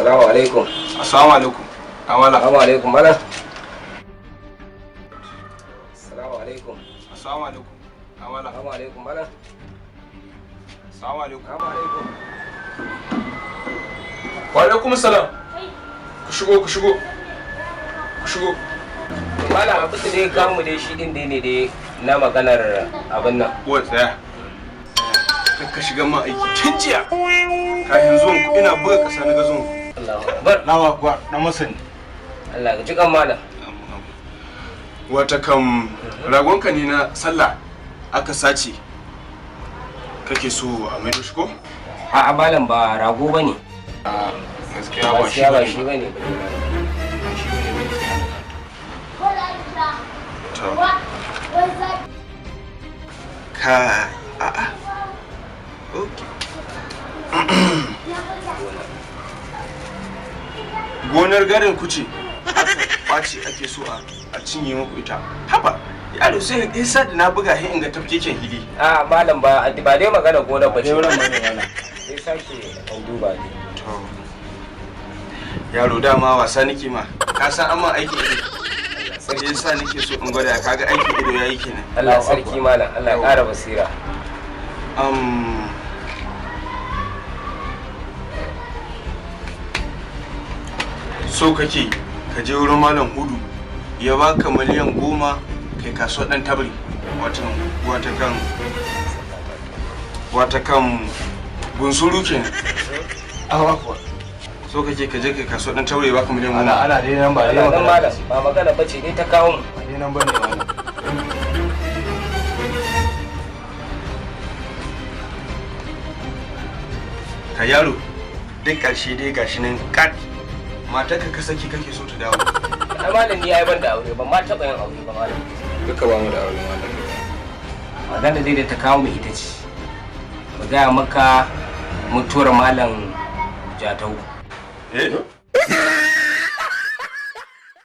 Assalamu alaikum. Assalamu alaikum. Awala. Assalamu alaikum malam. Assalamu alaikum. Assalamu alaikum. Awala. Assalamu alaikum malam. Assalamu alaikum. Assalamu alaikum. Wa alaikum assalam. Ku shigo. Malam abin da dai kawo mu dai shi din dai ne dai na maganar abin nan. Wa tsaya. Ka shiga ma aiki tun jiya. Kafin zuwan ku ina buga kasa na ga zuwan ku. Allahu akbar. Nawa kuwa na masani. Allah ka ji kan malam. Wata kam ragonka ne na sallah aka sace. Kake so a maido shi ko? A'a malam ba rago bane. Gaskiya ba shi bane. Ka a'a. Okay. Gonar garin ku ce ɓaci ake so a cinye muku ita. Haba, yaro sai isa da na buga hin inga tafkeken hili. A'a malam ba dai magana gonar ba ce. Sai sake an duba ne. To. Yaro dama wasa nake ma. Ka san amma aiki ido. Sai yasa nake so in gwada kaga aiki ido yayi kenan. Allah sarki malam, Allah ya ƙara basira. So kake ka je wurin malam Hudu ya baka miliyan 10 kai kasuwar dan tabri wata kan bunsuru kenan. Awa kuwa. So kake ka je kai kasuwar dan tabri ya baka miliyan 10. Ana dai nan ba dai magana ba magana bace dai ta kawo mu. Ba dai nan bane wannan. Ka yaro duk ƙarshe dai gashi nan kat matar ka saki kake so ta dawo. Ai malam ni ai ban da aure ban ma taɓa yin aure ba malam. Duka ba mu da aure malam. Magana dai da ta kawo mu ita ce. Mu gaya maka mutuwar malam Jatau. Eh?